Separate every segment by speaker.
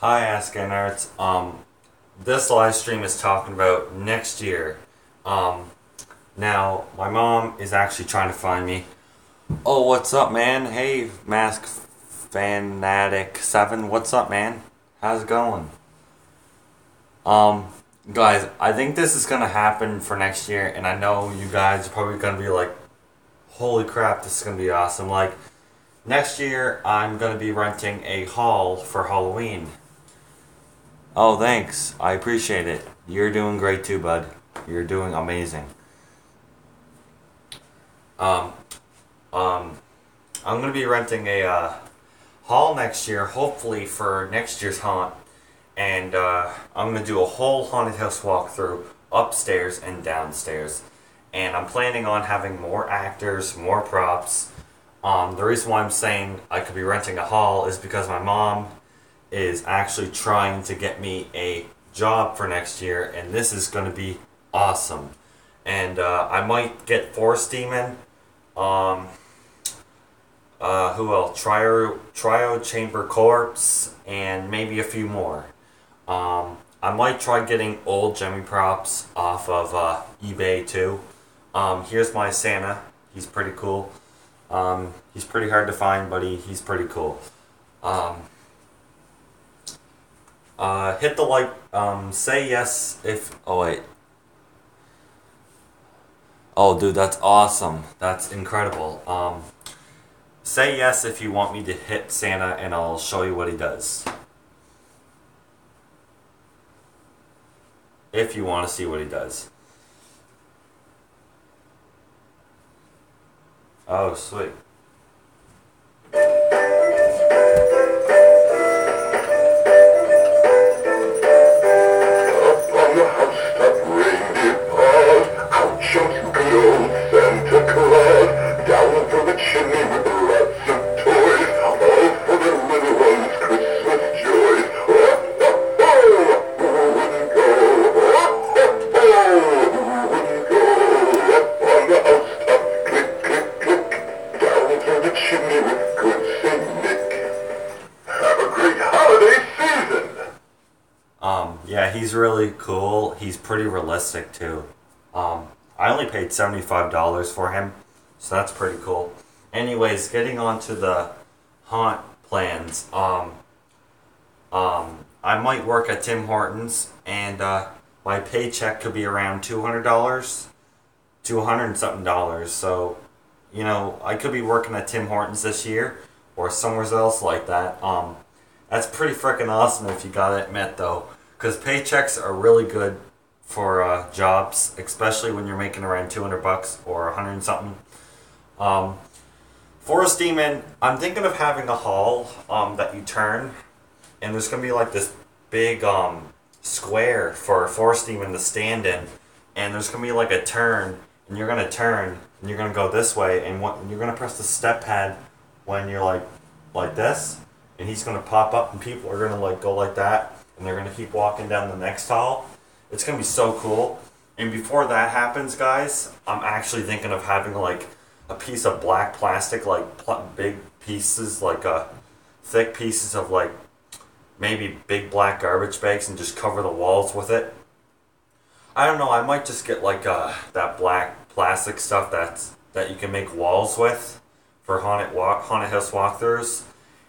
Speaker 1: Hi, Ask Nerds. This live stream is talking about next year. Um, Now my mom is actually trying to find me. Oh, what's up, man? Hey, Mask Fanatic 7. What's up, man? How's it going? Um, Guys, I think this is gonna happen for next year, and I know you guys are probably gonna be like, "Holy crap, this is gonna be awesome!" Like next year, I'm gonna be renting a hall for Halloween. Oh, thanks. I appreciate it. You're doing great too, bud. You're doing amazing. Um, um, I'm gonna be renting a hall next year, hopefully for next year's haunt, and I'm gonna do a whole haunted house walkthrough upstairs and downstairs. And I'm planning on having more actors, more props. The reason why I'm saying I could be renting a hall is because my mom is actually trying to get me a job for next year, and this is going to be awesome. And I might get Forest Demon. Um, who else? Trio Chamber Corpse, and maybe a few more. I might try getting old Jemmy props off of eBay too. Here's my Santa. He's pretty cool. He's pretty hard to find, but he's pretty cool. Um, Hit the like, say yes if, oh wait. Oh dude, that's awesome. That's incredible. Say yes if you want me to hit Santa and I'll show you what he does. If you want to see what he does. Oh, sweet. Yeah, he's really cool. He's pretty realistic too. I only paid $75 for him, so that's pretty cool. Anyways, getting on to the haunt plans. I might work at Tim Hortons, and my paycheck could be around $200, 200 and something dollars. So, I could be working at Tim Hortons this year, or somewhere else like that. That's pretty freaking awesome if you gotta admit though, because paychecks are really good for jobs, especially when you're making around 200 bucks or 100 and something. Um, Forest Demon, I'm thinking of having a hall that you turn, and there's gonna be like this big square for Forest Demon to stand in, and there's gonna be like a turn, and you're gonna turn, and you're gonna go this way, and you're gonna press the step pad when you're like this, and he's gonna pop up, and people are gonna like go like that, and they're gonna keep walking down the next hall. It's gonna be so cool. And before that happens, guys, I'm actually thinking of having like a piece of black plastic, like big pieces, like thick pieces of like maybe big black garbage bags, and just cover the walls with it. I don't know. I might just get like that black plastic stuff that you can make walls with for haunted house walkthroughs.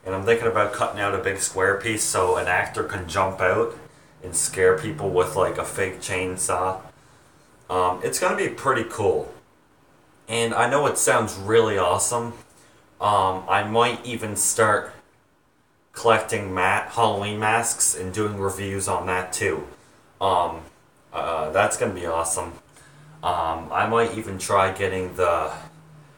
Speaker 1: And I'm thinking about cutting out a big square piece so an actor can jump out and scare people with like a fake chainsaw. It's gonna be pretty cool, and I know it sounds really awesome. I might even start collecting Halloween masks and doing reviews on that too. That's gonna be awesome. I might even try getting the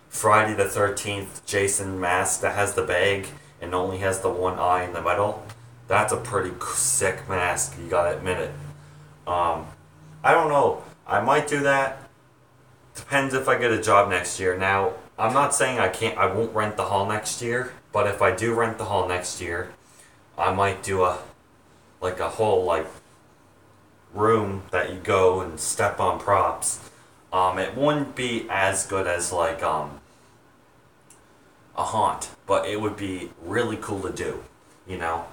Speaker 1: Friday the 13th Jason mask that has the bag and only has the one eye in the middle. That's a pretty sick mask, you gotta admit it. I don't know. I might do that. Depends if I get a job next year. Now, I'm not saying I won't rent the hall next year, but if I do rent the hall next year, I might do a whole like room that you go and step on props. It wouldn't be as good as like a haunt, but it would be really cool to do, you know.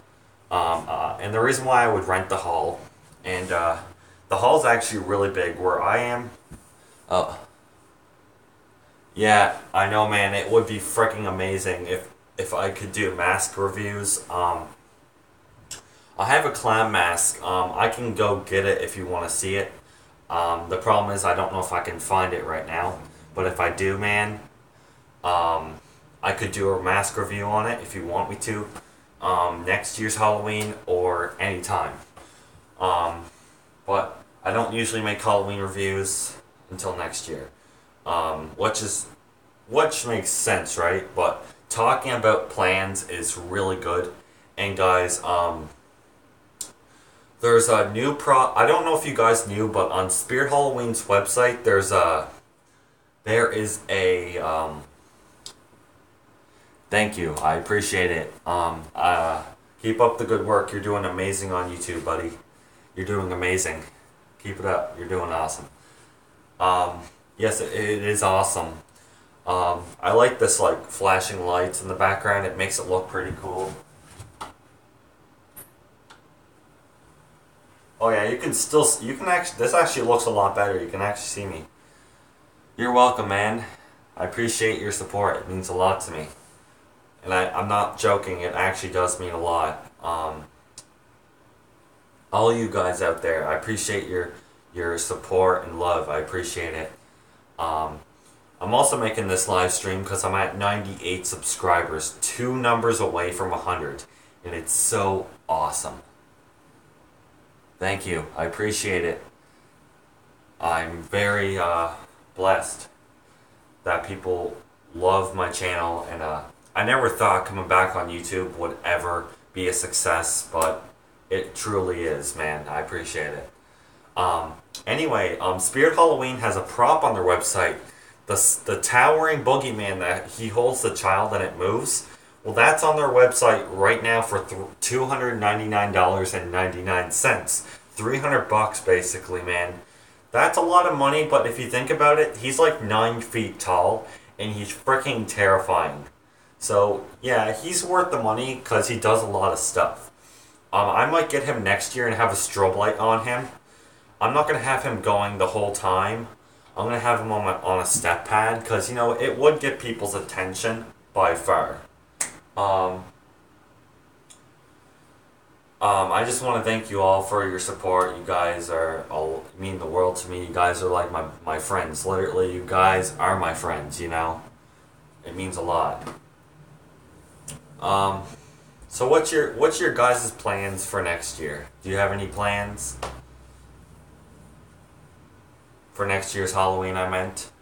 Speaker 1: And the reason why I would rent the hall, and the hall's actually really big where I am. Oh, yeah, I know, man. It would be freaking amazing if I could do mask reviews. I have a clown mask. I can go get it if you want to see it. The problem is I don't know if I can find it right now. But if I do, man, I could do a mask review on it if you want me to. Next year's Halloween or anytime. But I don't usually make Halloween reviews until next year. Which makes sense, right? But talking about plans is really good. And guys, there's a new I don't know if you guys knew, but on Spirit Halloween's website, there is a thank you. I appreciate it. Keep up the good work. You're doing amazing on YouTube, buddy. You're doing amazing. Keep it up. You're doing awesome. Yes, it is awesome. I like this like flashing lights in the background. It makes it look pretty cool. Oh yeah, you can actually, this actually looks a lot better. You can actually see me. You're welcome, man. I appreciate your support. It means a lot to me. And I'm not joking, it actually does mean a lot. All you guys out there, I appreciate your support and love. I appreciate it. I'm also making this live stream because I'm at 98 subscribers, 2 numbers away from 100. And it's so awesome. Thank you. I appreciate it. I'm very blessed that people love my channel, and I never thought coming back on YouTube would ever be a success, but it truly is, man. I appreciate it. Anyway, Spirit Halloween has a prop on their website. The towering boogeyman that he holds the child and it moves. Well, that's on their website right now for $299.99. $300 basically, man. That's a lot of money, but if you think about it, he's like 9 feet tall and he's freaking terrifying. So, yeah, he's worth the money because he does a lot of stuff. I might get him next year and have a strobe light on him. I'm not going to have him going the whole time. I'm going to have him on a step pad because, you know, it would get people's attention by far. I just want to thank you all for your support. You guys mean the world to me. You guys are like my friends. Literally, you guys are my friends, you know? It means a lot. So what's your guys' plans for next year? Do you have any plans? For next year's Halloween, I meant.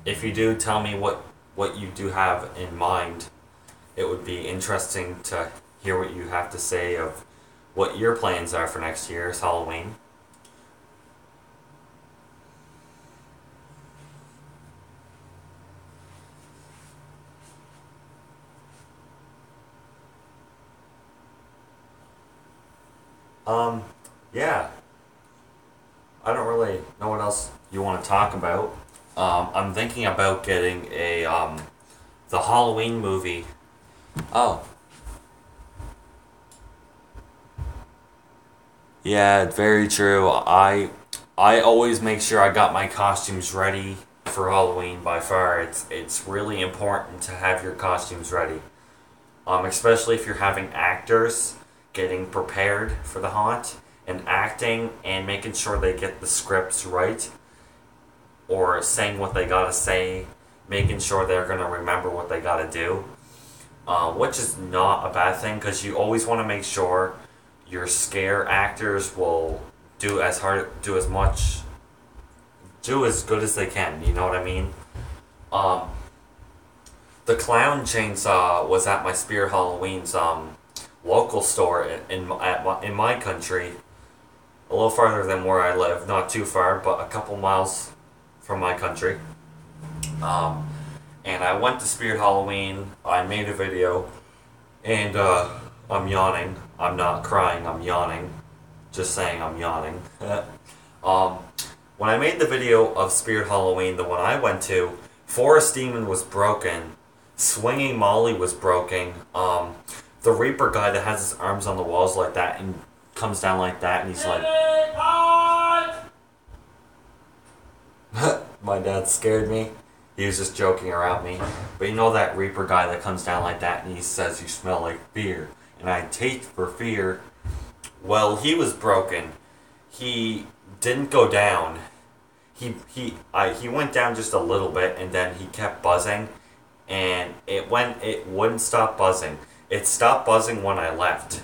Speaker 1: If you do, tell me what you do have in mind. It would be interesting to hear what you have to say of what your plans are for next year's Halloween. Yeah. I don't really know what else you want to talk about. I'm thinking about getting the Halloween movie. Oh. Yeah, very true. I always make sure I got my costumes ready for Halloween by far. It's really important to have your costumes ready. Especially if you're having actors getting prepared for the haunt and acting and making sure they get the scripts right or saying what they gotta say, making sure they're gonna remember what they gotta do, which is not a bad thing because you always want to make sure your scare actors will do as good as they can. You know what I mean? The clown chainsaw was at my Spirit Halloween's local store in my country, a little farther than where I live, not too far, but a couple miles from my country. And I went to Spirit Halloween. I made a video, and I'm yawning. I'm not crying. I'm yawning. Just saying, I'm yawning. When I made the video of Spirit Halloween, the one I went to, Forest Demon was broken, Swinging Molly was broken. The Reaper guy that has his arms on the walls like that and comes down like that, and he's like, my dad scared me. He was just joking around me. But you know that Reaper guy that comes down like that and he says you smell like fear. And I taste for fear. Well, he was broken. He didn't go down. He went down just a little bit and then he kept buzzing and it wouldn't stop buzzing. It stopped buzzing when I left.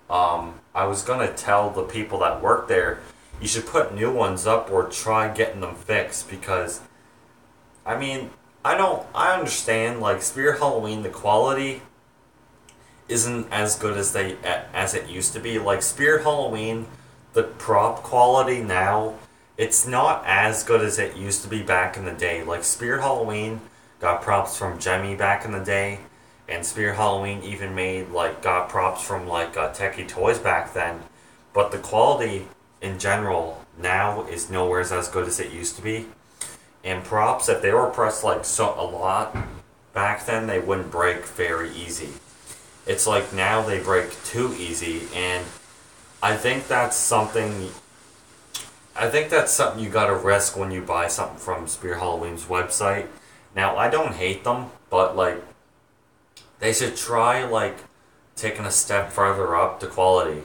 Speaker 1: I was gonna tell the people that work there you should put new ones up or try getting them fixed because I mean I understand like Spirit Halloween the quality isn't as good as it used to be. Like Spirit Halloween, the prop quality now it's not as good as it used to be back in the day. Like Spirit Halloween got props from Jemmy back in the day, and Spirit Halloween even got props from Techie Toys back then. But the quality in general now is nowhere as good as it used to be. And props, if they were pressed a lot back then, they wouldn't break very easy. It's like now they break too easy, and I think that's something you gotta risk when you buy something from Spirit Halloween's website. Now, I don't hate them, but they should try taking a step further up to quality.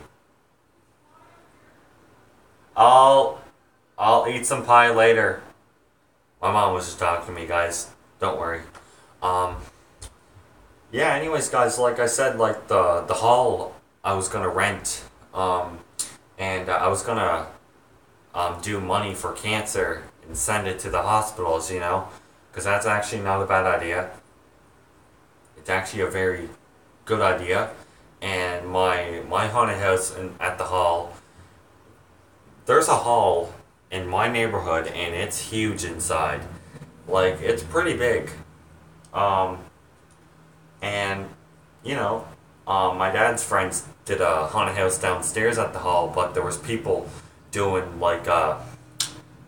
Speaker 1: I'll eat some pie later. My mom was just talking to me, guys. Don't worry. Yeah, anyways, guys, like I said, the hall I was gonna rent, and I was gonna do money for cancer and send it to the hospitals, because that's actually not a bad idea. It's actually a very good idea. And my haunted house at the hall, there's a hall in my neighborhood and it's huge inside. It's pretty big. And my dad's friends did a haunted house downstairs at the hall, but there was people doing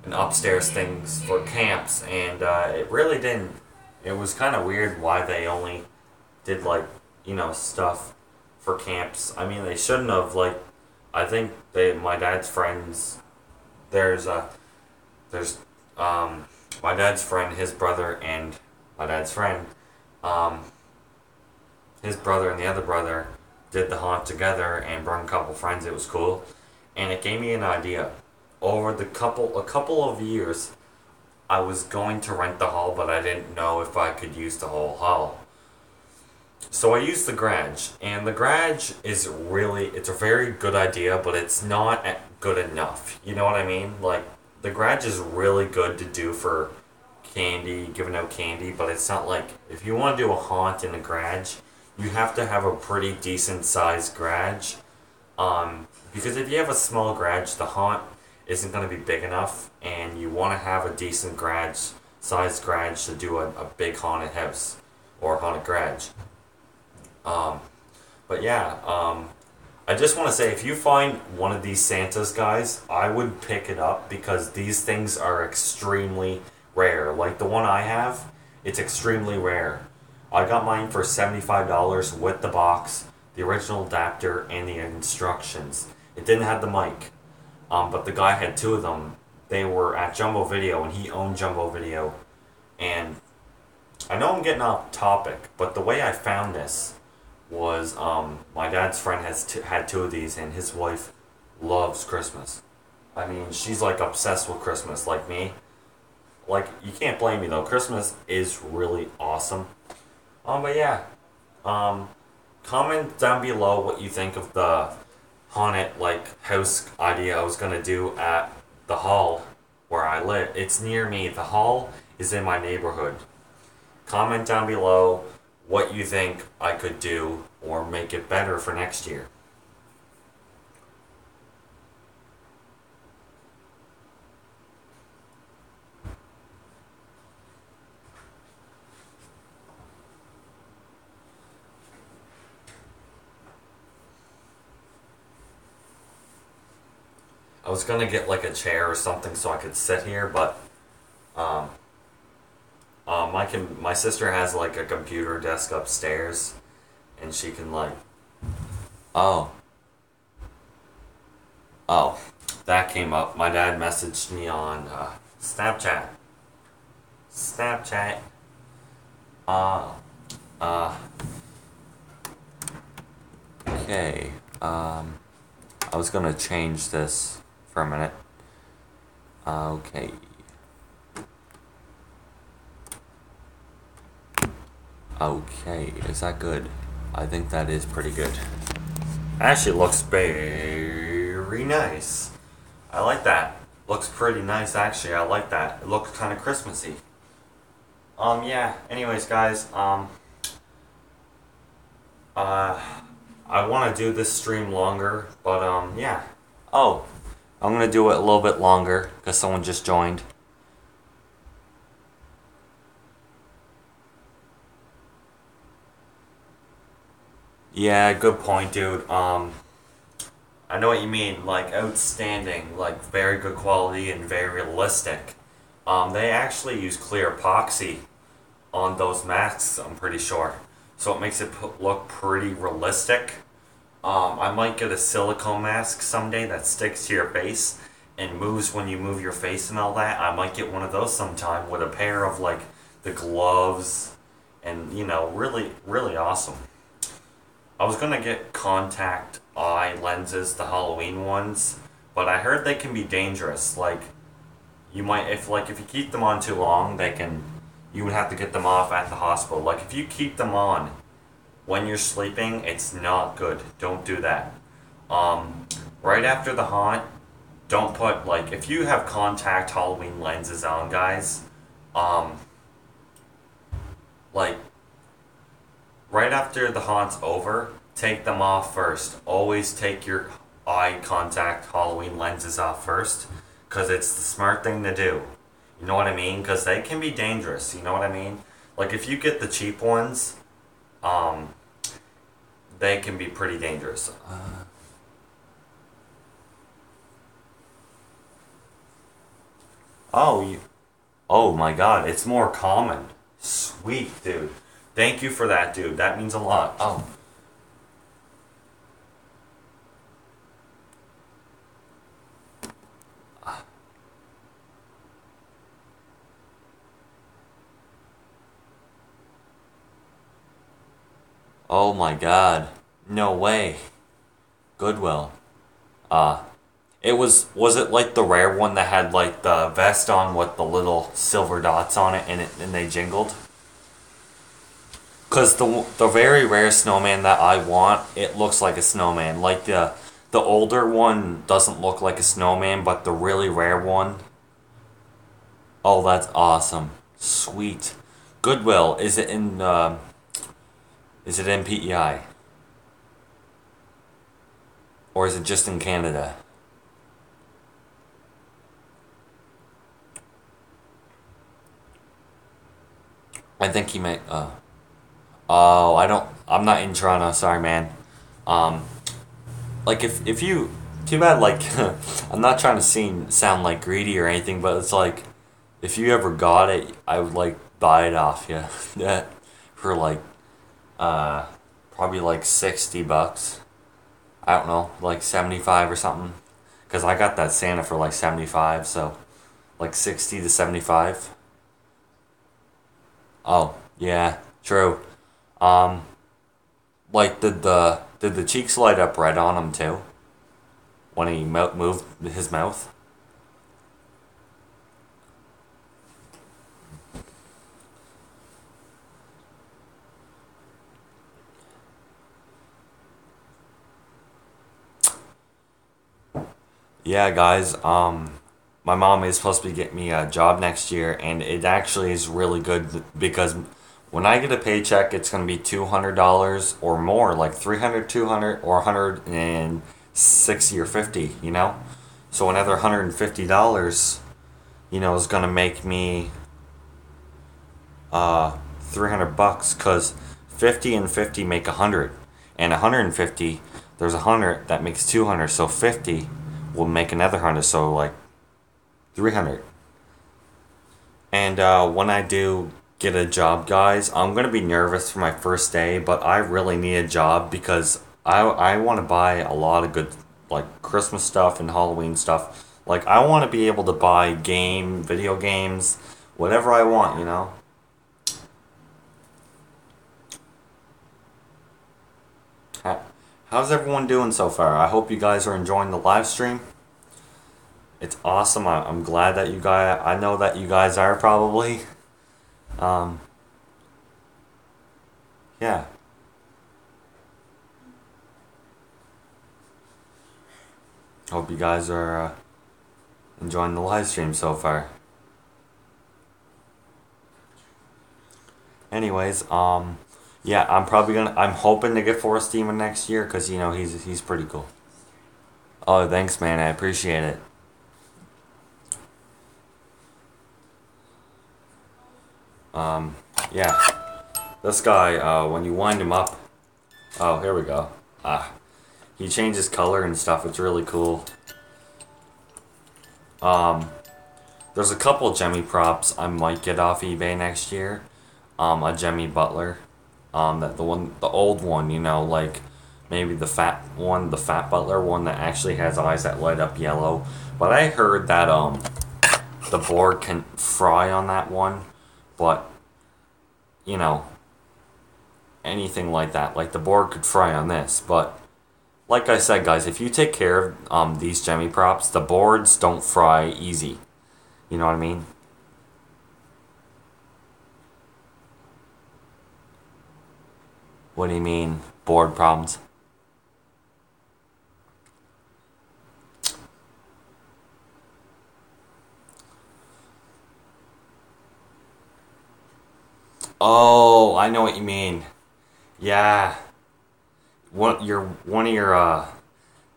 Speaker 1: an upstairs things for camps, and it really didn't. It was kind of weird why they only did stuff for camps. I mean, they shouldn't have. I think my dad's friends. There's my dad's friend, his brother, and my dad's friend. His brother and the other brother did the haunt together and brought a couple friends. It was cool, and it gave me an idea. Over a couple of years, I was going to rent the hall, but I didn't know if I could use the whole hall. So I used the garage, and the garage it's a very good idea, but it's not good enough. You know what I mean? The garage is really good to do for giving out candy, but it's not if you want to do a haunt in a garage, you have to have a pretty decent sized garage. Because if you have a small garage, the haunt isn't going to be big enough, and you want to have a decent sized garage to do a big haunted house or haunted garage. But yeah, I just want to say, if you find one of these Santas, guys, I would pick it up because these things are extremely rare. Like the one I have, it's extremely rare. I got mine for $75 with the box, the original adapter, and the instructions. It didn't have the mic, but the guy had two of them. They were at Jumbo Video, and he owned Jumbo Video. And I know I'm getting off topic, but the way I found this was my dad's friend had two of these, and his wife loves Christmas. I mean, she's obsessed with Christmas like me. You can't blame me though. Christmas is really awesome. But yeah, comment down below what you think of the haunted house idea I was gonna do at the hall where I live. It's near me. The hall is in my neighborhood. Comment down below what you think I could do or make it better for next year. I was gonna get a chair or something so I could sit here, but my my sister has like a computer desk upstairs, and she can like, oh, oh, that came up. My dad messaged me on Snapchat. Snapchat. Uh, uh, okay. I was gonna change this for a minute. Okay. Okay, is that good? I think that is pretty good. Actually looks very nice. I like that. Looks pretty nice actually. I like that. It looks kind of Christmassy. Yeah. Anyways, guys, I want to do this stream longer, but yeah. Oh, I'm gonna do it a little bit longer because someone just joined. Yeah, good point, dude. I know what you mean. Like outstanding, like very good quality and very realistic. They actually use clear epoxy on those masks, I'm pretty sure. So it makes it look pretty realistic. I might get a silicone mask someday that sticks to your face and moves when you move your face and all that. I might get one of those sometime with a pair of like the gloves and you know, really, really awesome. I was gonna get contact eye lenses, the Halloween ones, but I heard they can be dangerous. Like you might, if you keep them on too long, you would have to get them off at the hospital. Like if you keep them on when you're sleeping, it's not good. Don't do that. Right after the haunt, don't put like, if you have contact Halloween lenses on, guys, like right after the haunt's over, take them off first. Always take your eye contact Halloween lenses off first, because it's the smart thing to do. You know what I mean? Because they can be dangerous. You know what I mean? Like if you get the cheap ones, they can be pretty dangerous. Oh my God, it's more common. Sweet, dude. Thank you for that, dude. That means a lot. Oh my God. No way. Goodwill. Was it like the rare one that had like the vest on with the little silver dots on it and they jingled? Cause the very rare snowman that I want, it looks like a snowman. Like the older one doesn't look like a snowman, but the really rare one. Oh, that's awesome. Sweet. Goodwill, is it in PEI? Or is it just in Canada? I think he may. Oh, I'm not in Toronto. Sorry, man. Um, like if you, too bad. Like, I'm not trying to sound like greedy or anything, but it's like, if you ever got it, I would like buy it off you. Yeah, for like, probably like $60. I don't know, like 75 or something. Cause I got that Santa for like 75, so like 60 to 75. Oh, yeah, true. Um, like did the cheeks light up red on him too when he moved his mouth? Yeah, guys. My mom is supposed to be getting me a job next year, and it actually is really good because when I get a paycheck, it's gonna be $200 or more, like 300, 200, or 160 or 50. You know, so another $150, is gonna make me $300, cause 50 and 50 make 100, and 150, there's 100 that makes 200, so 50 will make another 100, so like 300. And when I do get a job, guys. I'm gonna be nervous for my first day, but I really need a job because I want to buy a lot of good like Christmas stuff and Halloween stuff. Like I want to be able to buy video games, whatever I want, you know. How's everyone doing so far? I hope you guys are enjoying the live stream. It's awesome. I'm glad that you guys. I know that you guys are probably. Um, yeah. Hope you guys are enjoying the live stream so far. Anyways, yeah, I'm hoping to get Forrest Demon next year because you know he's pretty cool. Oh, thanks, man. I appreciate it. Yeah, this guy, when you wind him up, oh, here we go. He changes color and stuff. It's really cool. There's a couple Jemmy props I might get off eBay next year. A Jemmy Butler. The old one, you know, like maybe the fat Butler one that actually has eyes that light up yellow. But I heard that the board can fry on that one, but you know, anything like that, like the board could fry on this. But like I said, guys, if you take care of these Jemmy props, the boards don't fry easy. You know what I mean? What do you mean, board problems? Oh, I know what you mean. Yeah. One of your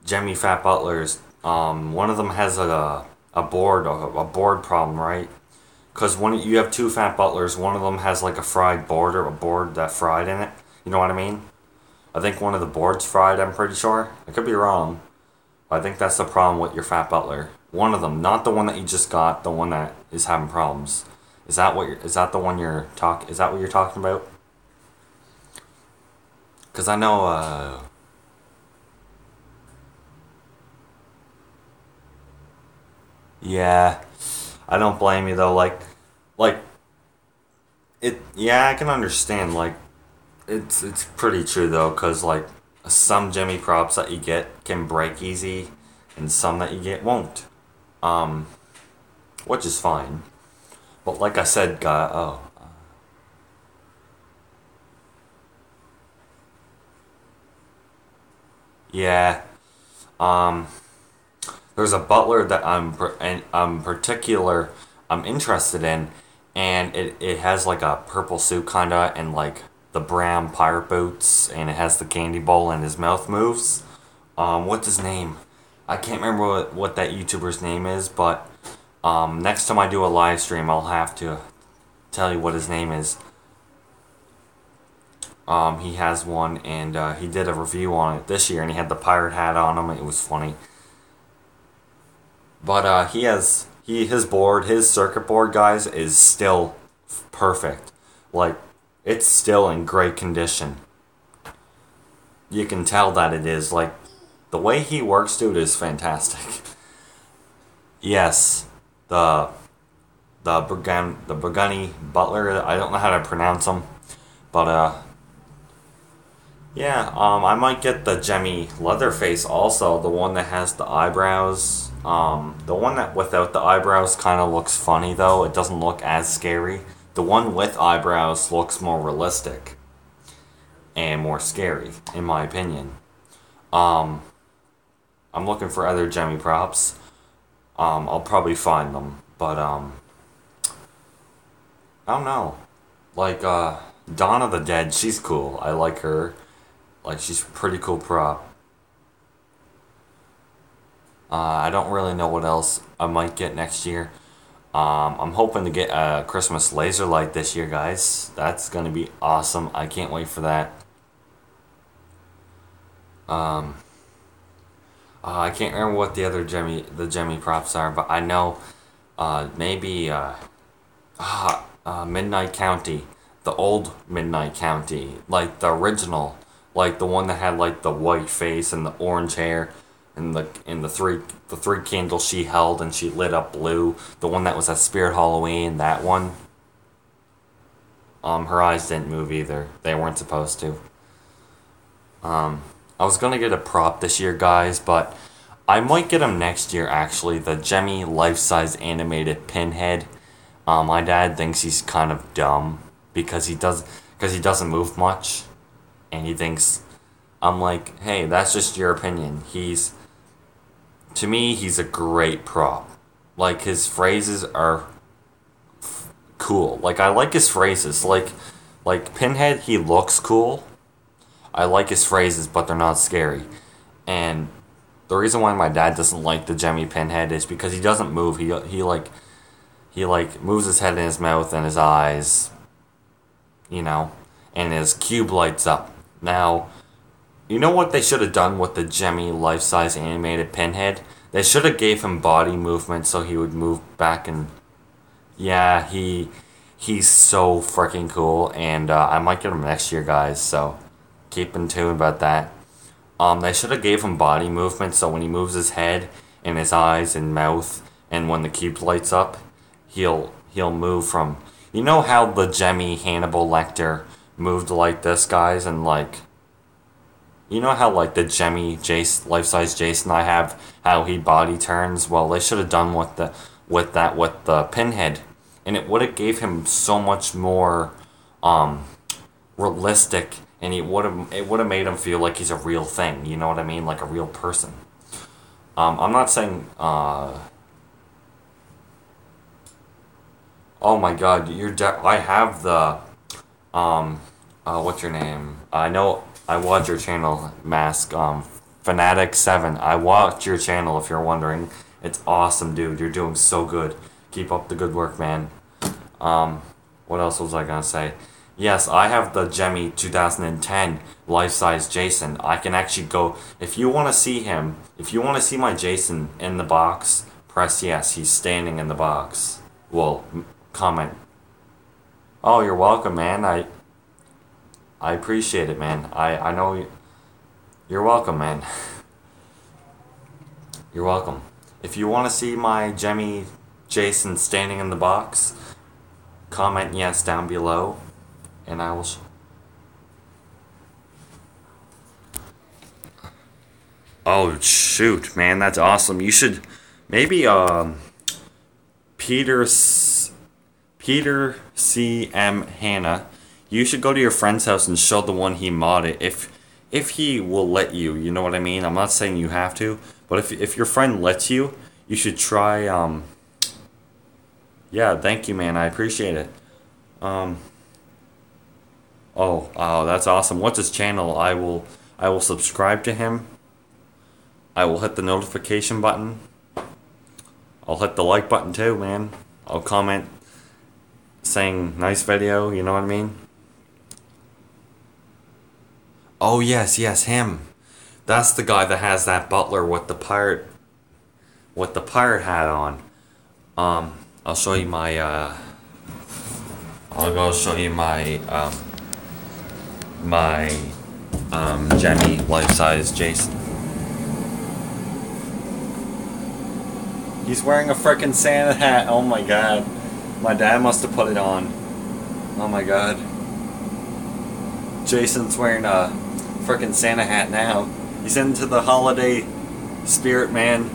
Speaker 1: Jemmy Fat Butlers, one of them has a board problem, right? Because when you have two Fat Butlers, one of them has like a fried board or a board that fried in it. You know what I mean? I think one of the boards fried, I'm pretty sure. I could be wrong. But I think that's the problem with your Fat Butler. One of them, not the one that you just got, the one that is having problems. Is that what is that the one is that what you're talking about? Cuz I know yeah, I don't blame you though. Like yeah, I can understand. Like, it's pretty true though, cause like some Jimmy props that you get can break easy, and some that you get won't. Um, which is fine. But like I said, yeah. Um, there's a butler that I'm interested in, and it has like a purple suit kinda and like the brown pirate boots, and it has the candy bowl and his mouth moves. What's his name? I can't remember what that YouTuber's name is, but next time I do a live stream, I'll have to tell you what his name is. He has one, and he did a review on it this year, and he had the pirate hat on him. It was funny. But his circuit board, guys, is still perfect. Like, it's still in great condition. You can tell that it is. Like, the way he works, dude, is fantastic. Yes, the the Pagani Butler. I don't know how to pronounce them, but yeah. I might get the Jemmy Leatherface also, the one that has the eyebrows. The one that without the eyebrows kind of looks funny though. It doesn't look as scary. The one with eyebrows looks more realistic and more scary, in my opinion. Um, I'm looking for other Jemmy props. I'll probably find them, but I don't know. Like Dawn of the Dead, she's cool. I like her. Like, she's a pretty cool prop. I don't really know what else I might get next year. I'm hoping to get a Christmas laser light this year, guys. That's gonna be awesome. I can't wait for that. Um, I can't remember what the Jemmy props are, but I know maybe Midnight County, the old Midnight County, like the original, like the one that had like the white face and the orange hair, and the three candles she held and she lit up blue. The one that was at Spirit Halloween, that one. Her eyes didn't move either. They weren't supposed to. I was gonna get a prop this year, guys, but I might get him next year. Actually, the Jemmy life-size animated Pinhead. My dad thinks he's kind of dumb because he doesn't move much, and he thinks I'm like, hey, that's just your opinion. To me, he's a great prop. Like, his phrases are cool. Like, I like his phrases. Like Pinhead, he looks cool. I like his phrases, but they're not scary. And the reason why my dad doesn't like the Jemmy Pinhead is because he doesn't move. He moves his head and his mouth and his eyes, and his cube lights up. Now, you know what they should have done with the Jemmy life-size animated Pinhead? They should have gave him body movement so he would move back and... Yeah, he's so freaking cool, and I might get him next year, guys, so keep in tune about that. They should have gave him body movement so when he moves his head and his eyes and mouth, and when the cube lights up, he'll move from... You know how the Jemmy Hannibal Lecter moved like this, guys, and like... You know how like the Jemmy life-size Jason I have, how he body turns? Well, they should have done with the Pinhead, and it would have gave him so much more realistic, and it would have made him feel like he's a real thing. You know what I mean? Like a real person. I'm not saying. Oh my God, I have the. What's your name? I know. I watch your channel, Mask. Fanatic7. I watch your channel if you're wondering. It's awesome, dude. You're doing so good. Keep up the good work, man. What else was I gonna say? Yes, I have the Jemmy 2010 life-size Jason. I can actually go... If you want to see him, if you want to see my Jason in the box, press yes. He's standing in the box. Well, comment. Oh, you're welcome, man. I appreciate it, man. I know you're welcome, man. You're welcome. If you want to see my Jemmy Jason standing in the box, comment yes down below, and I will... Oh, shoot, man, that's awesome. You should... Maybe, Peter C. M. Hanna, you should go to your friend's house and show the one he modded. If he will let you, you know what I mean? I'm not saying you have to, but if your friend lets you, you should try, yeah, thank you, man, I appreciate it. Oh, that's awesome. What's his channel? I will subscribe to him. I will hit the notification button. I'll hit the like button too, man. I'll comment saying nice video, you know what I mean? Oh yes, him. That's the guy that has that butler with the pirate hat on. I'll show you my I'll go show you my Jemmy life-size Jason. He's wearing a frickin' Santa hat. Oh my God. My dad must have put it on. Oh my God. Jason's wearing a frickin' Santa hat now. He's into the holiday spirit, man.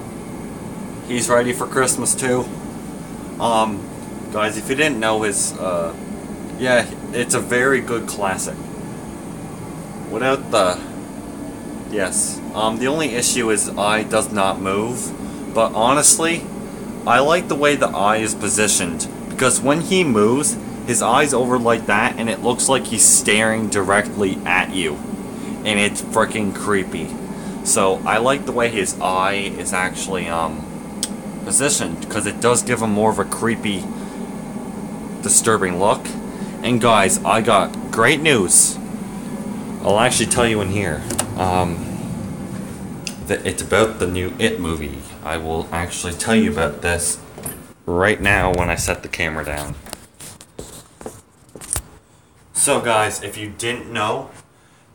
Speaker 1: He's ready for Christmas too. Guys, if you didn't know his, yeah, it's a very good classic. Without the, yes. The only issue is the eye does not move. But honestly, I like the way the eye is positioned, because when he moves, his eye's over like that, and it looks like he's staring directly at you, and it's freaking creepy. So I like the way his eye is actually positioned, because it does give him more of a creepy, disturbing look. And guys, I got great news. I'll actually tell you in here. That it's about the new It movie. I will actually tell you about this right now when I set the camera down. So guys, if you didn't know,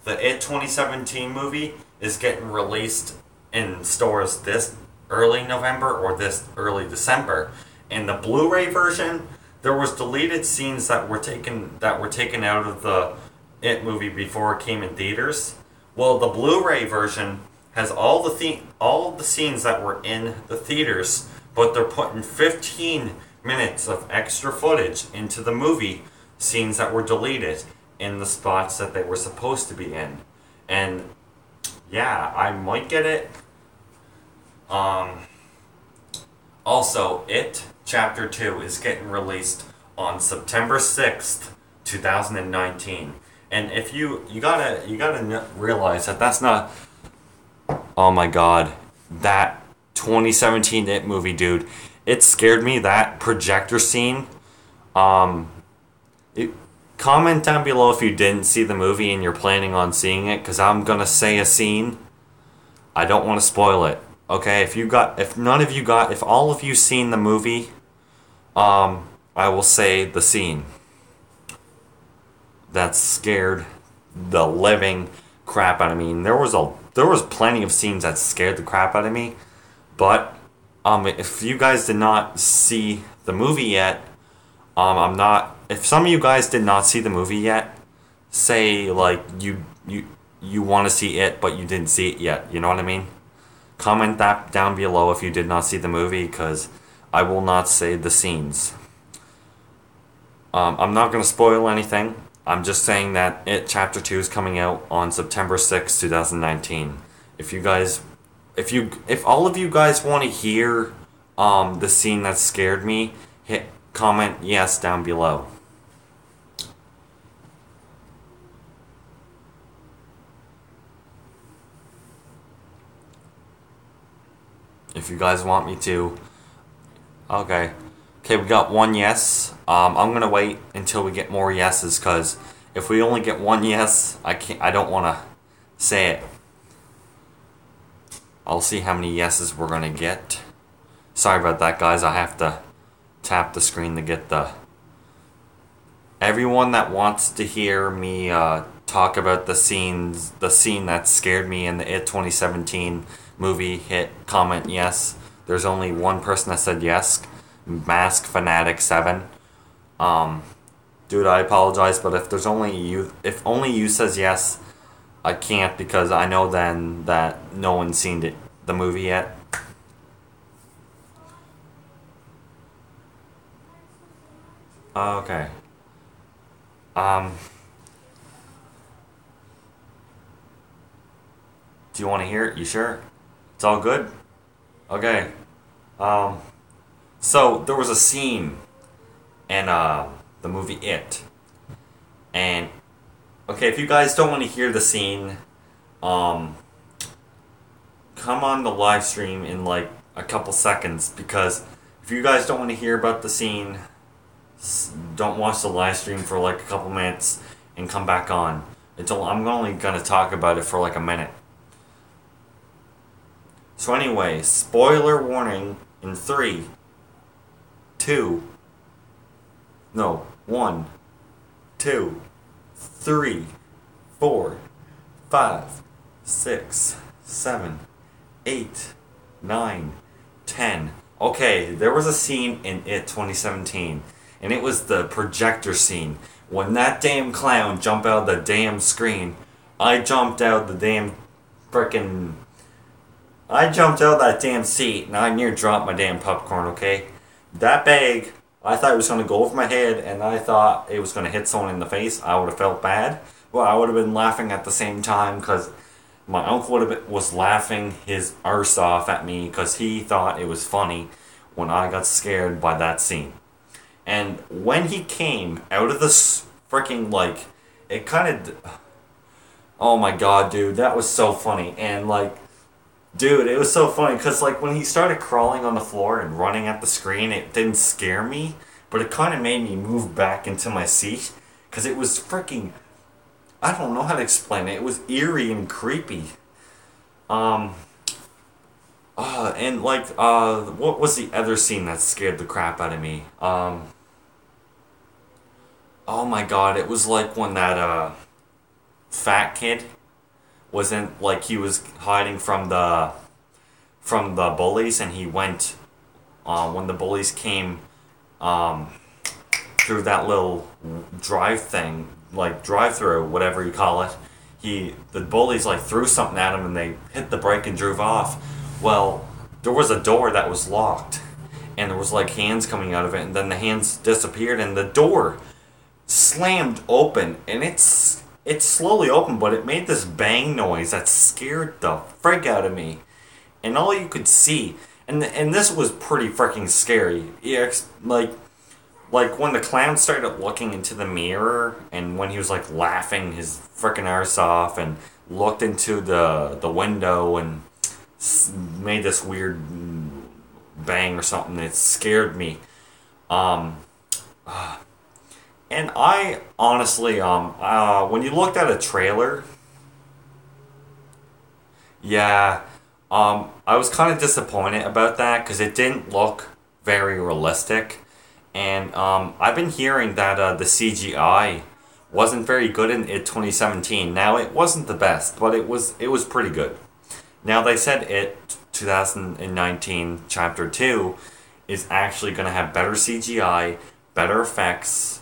Speaker 1: the It 2017 movie is getting released in stores this early November or this early December. In the Blu-ray version, there was deleted scenes that were taken out of the It movie before it came in theaters. Well, the Blu-ray version has all of the scenes that were in the theaters, but they're putting 15 minutes of extra footage into the movie scenes that were deleted in the spots that they were supposed to be in. And yeah, I might get it. Also, It Chapter 2 is getting released on September 6th, 2019. And if you gotta realize that that's not, oh my god, that 2017 It movie, dude, it scared me. That projector scene. Comment down below if you didn't see the movie and you're planning on seeing it, because I'm gonna say a scene. I don't want to spoil it. Okay, if all of you seen the movie, I will say the scene that scared the living crap out of me. And there was plenty of scenes that scared the crap out of me, but if you guys did not see the movie yet, if some of you guys did not see the movie yet, say like you want to see it but you didn't see it yet, you know what I mean? Comment that down below if you did not see the movie, because I will not say the scenes. I'm not going to spoil anything. I'm just saying that It Chapter 2 is coming out on September 6th, 2019. If all of you guys want to hear the scene that scared me, comment yes down below. If you guys want me to. Okay, we got one yes. I'm gonna wait until we get more yeses, because if we only get one yes, I don't want to say it. I'll see how many yeses we're gonna get. Sorry about that, guys. I have to tap the screen to get everyone that wants to hear me talk about the scene that scared me in the It 2017 movie, hit comment yes. There's only one person that said yes, Mask Fanatic 7. Dude, I apologize, but if only you says yes, I can't, because I know then that no one's seen the movie yet. Okay. Do you want to hear it? You sure? It's all good? Okay. So there was a scene in the movie It. And okay, if you guys don't want to hear the scene, come on the live stream in like a couple seconds, because if you guys don't want to hear about the scene, don't watch the live stream for like a couple minutes and come back on. I'm only gonna talk about it for like a minute. So anyway, spoiler warning in 3, 2, no, 1, 2, 3, 4, 5, 6, 7, 8, 9, 10. Okay, there was a scene in It 2017, and it was the projector scene. When that damn clown jumped out of the damn screen, I jumped out the damn frickin'... I jumped out of that damn seat and I near dropped my damn popcorn, okay? That bag, I thought it was going to go over my head, and I thought it was going to hit someone in the face. I would have felt bad. Well, I would have been laughing at the same time, because my uncle was laughing his arse off at me because he thought it was funny when I got scared by that scene. And when he came out of the freaking, like, it kind of... Oh my god, dude, that was so funny. And, like, dude, it was so funny because, like, when he started crawling on the floor and running at the screen, it didn't scare me, but it kind of made me move back into my seat, because it was freaking... I don't know how to explain it. It was eerie and creepy. And, like, what was the other scene that scared the crap out of me? Oh my god, it was like when that fat kid wasn't like he was hiding from the bullies, and he went when the bullies came um, through that little drive thing, like drive through, whatever you call it. The bullies like threw something at him, and they hit the brake and drove off. Well, there was a door that was locked, and there was like hands coming out of it, and then the hands disappeared, and the door slammed open, and it slowly opened, but it made this bang noise that scared the frig out of me. And all you could see, and this was pretty freaking scary. Yeah, like when the clown started looking into the mirror, and when he was like laughing his freaking arse off, and looked into the window and made this weird bang or something, it scared me. Um, and I honestly, when you looked at a trailer, yeah, I was kind of disappointed about that because it didn't look very realistic. And I've been hearing that the CGI wasn't very good in it 2017. Now, it wasn't the best, but it was pretty good. Now, they said it 2019 Chapter 2 is actually going to have better CGI, better effects,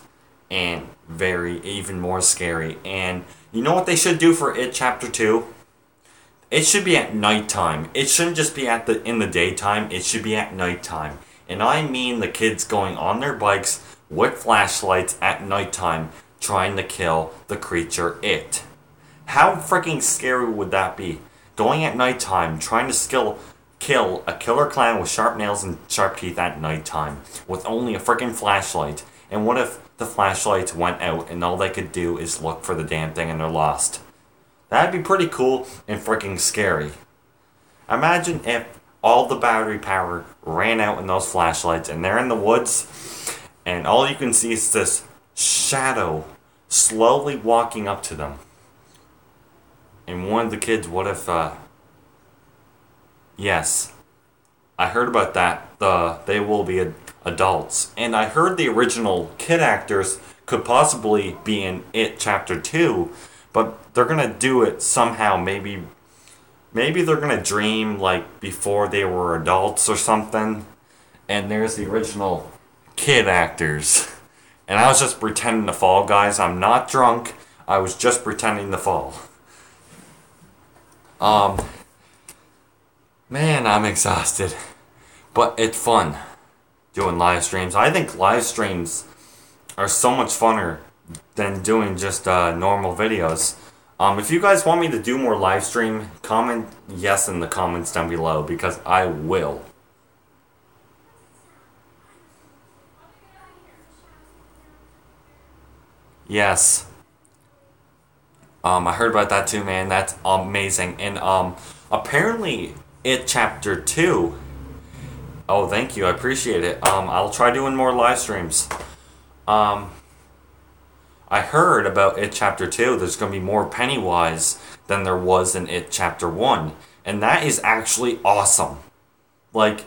Speaker 1: and even more scary. And you know what they should do for it Chapter 2? It should be at nighttime. It shouldn't just be in the daytime. It should be at nighttime. And I mean the kids going on their bikes with flashlights at nighttime trying to kill the creature It. How freaking scary would that be? Going at nighttime trying to kill a killer clown with sharp nails and sharp teeth at nighttime with only a freaking flashlight. And what if the flashlights went out and all they could do is look for the damn thing and they're lost? That'd be pretty cool and freaking scary. Imagine if all the battery power ran out in those flashlights and they're in the woods and all you can see is this shadow slowly walking up to them. And one of the kids, what if, yes, I heard about that. They will be adults. And I heard the original kid actors could possibly be in It Chapter 2, but they're gonna do it somehow. Maybe they're gonna dream like before they were adults or something. And there's the original kid actors. And I was just pretending to fall, guys. I'm not drunk. I was just pretending to fall. Man, I'm exhausted. But it's fun doing live streams. I think live streams are so much funner than doing just normal videos. If you guys want me to do more live stream, comment yes in the comments down below because I will. Yes. I heard about that too, man. That's amazing. And apparently It Chapter 2. Oh, thank you. I appreciate it. I'll try doing more live streams. I heard about It Chapter 2, there's going to be more Pennywise than there was in It Chapter 1. And that is actually awesome. Like,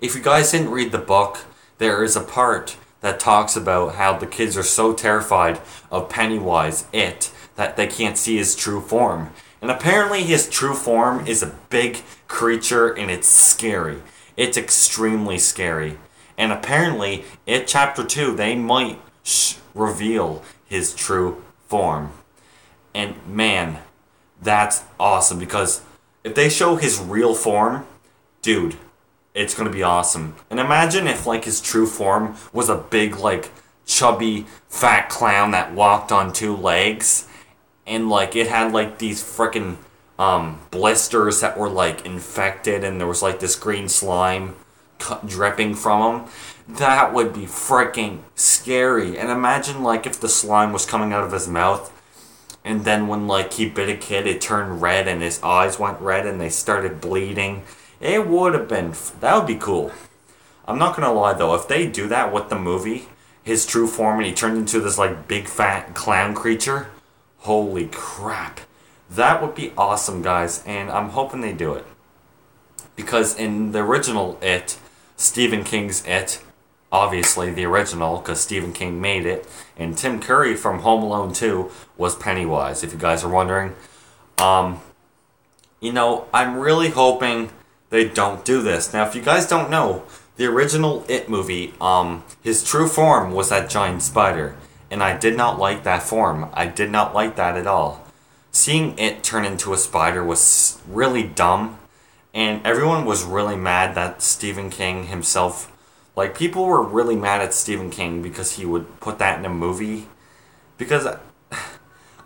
Speaker 1: if you guys didn't read the book, there is a part that talks about how the kids are so terrified of Pennywise, It, that they can't see his true form. And apparently his true form is a big creature and it's scary. It's extremely scary. And apparently, It Chapter 2, they might reveal his true form. And man, that's awesome because if they show his real form, dude, it's gonna be awesome. And imagine if like his true form was a big like chubby fat clown that walked on two legs and like it had like these frickin' blisters that were like infected and there was like this green slime dripping from him. That would be freaking scary. And imagine like if the slime was coming out of his mouth and then when like he bit a kid it turned red and his eyes went red and they started bleeding. It would have been, that would be cool. I'm not gonna lie though, if they do that with the movie, his true form and he turned into this like big fat clown creature, holy crap. That would be awesome, guys, and I'm hoping they do it. Because in the original It, Stephen King's It, obviously the original, because Stephen King made it, and Tim Curry from Home Alone 2 was Pennywise, if you guys are wondering. You know, I'm really hoping they don't do this. Now, if you guys don't know, the original It movie, his true form was that giant spider, and I did not like that form. I did not like that at all. Seeing it turn into a spider was really dumb, and everyone was really mad that Stephen King himself, like, people were really mad at Stephen King because he would put that in a movie. Because,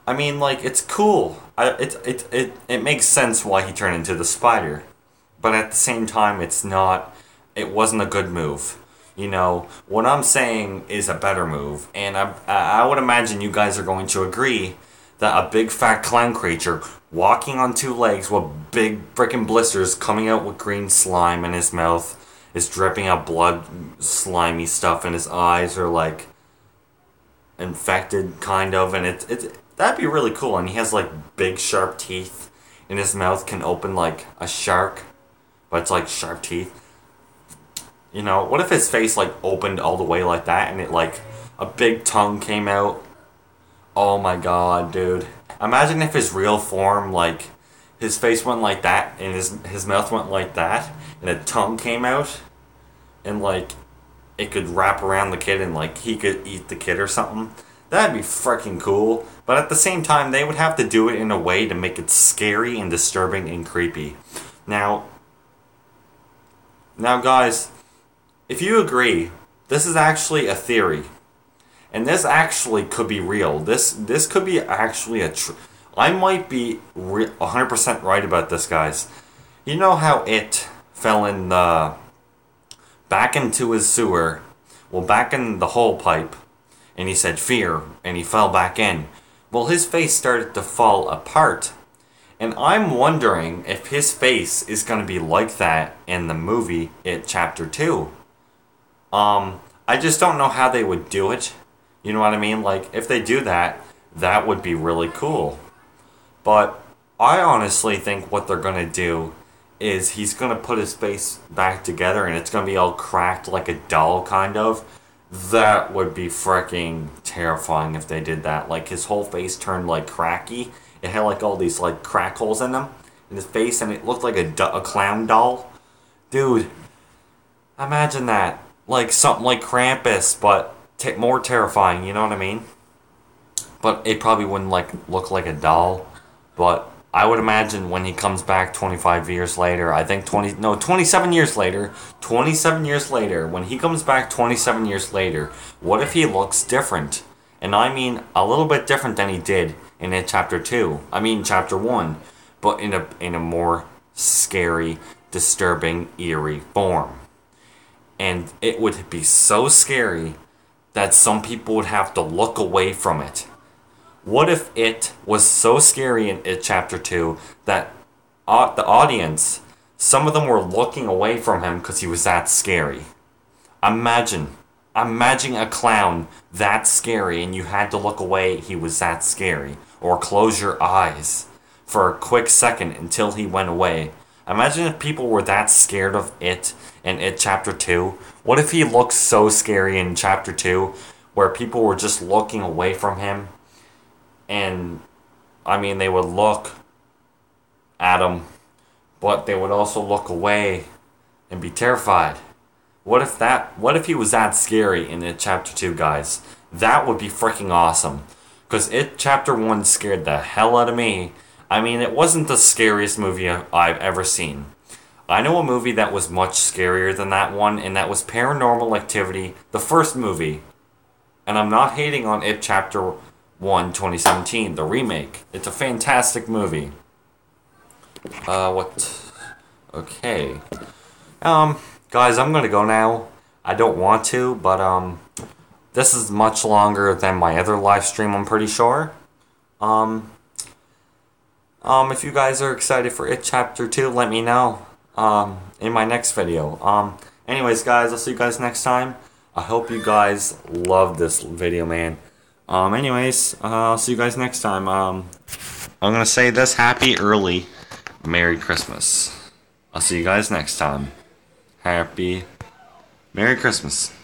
Speaker 1: I mean, like, it's cool. It makes sense why he turned into the spider. But at the same time, it wasn't a good move. You know, what I'm saying is a better move. And I would imagine you guys are going to agree that a big fat clown creature walking on two legs with big freaking blisters coming out with green slime in his mouth is dripping out blood, slimy stuff, and his eyes are like infected, kind of, and that'd be really cool. And he has like big sharp teeth, and his mouth can open like a shark, but it's like sharp teeth. You know, what if his face like opened all the way like that, and it like a big tongue came out? Oh my god, dude! Imagine if his real form, like his face went like that, and his mouth went like that, and a tongue came out, and like it could wrap around the kid, and like he could eat the kid or something. That'd be freaking cool. But at the same time, they would have to do it in a way to make it scary and disturbing and creepy. Now guys, if you agree, this is actually a theory. And this actually could be real. This could be actually I might be 100% right about this, guys. You know how it fell in back into his sewer, well, back in the hole pipe, and he said fear, and he fell back in. Well, his face started to fall apart, and I'm wondering if his face is going to be like that in the movie It Chapter 2. I just don't know how they would do it. You know what I mean? Like, if they do that, that would be really cool. But I honestly think what they're going to do is he's going to put his face back together and it's going to be all cracked like a doll, kind of. That would be freaking terrifying if they did that. Like, his whole face turned, like, cracky. It had, like, all these, like, crack holes in him, in his face, and it looked like a clown doll. Dude, imagine that. Like, something like Krampus, but more terrifying, you know what I mean? But it probably wouldn't, like, look like a doll. But I would imagine when he comes back 25 years later, I think 27 years later, 27 years later, when he comes back 27 years later, what if he looks different? And I mean a little bit different than he did in Chapter 2. I mean Chapter 1, but in a more scary, disturbing, eerie form. And it would be so scary that some people would have to look away from it. What if it was so scary in It Chapter 2 that the audience, some of them were looking away from him because he was that scary? Imagine a clown that scary and you had to look away, he was that scary. Or close your eyes for a quick second until he went away. Imagine if people were that scared of it in It Chapter 2. What if he looked so scary in Chapter 2 where people were just looking away from him? And, I mean, they would look at him, but they would also look away and be terrified. What if he was that scary in It Chapter 2, guys? That would be freaking awesome. Because It Chapter 1 scared the hell out of me. I mean, it wasn't the scariest movie I've ever seen. I know a movie that was much scarier than that one, and that was Paranormal Activity, the first movie. And I'm not hating on It Chapter 1 2017, the remake. It's a fantastic movie. Okay. Guys, I'm gonna go now. I don't want to, but, this is much longer than my other live stream, I'm pretty sure. If you guys are excited for It Chapter 2, let me know, in my next video. Anyways, guys, I'll see you guys next time. I hope you guys love this video, man. Anyways, I'll see you guys next time. I'm gonna say this: happy early Merry Christmas. I'll see you guys next time. Happy Merry Christmas.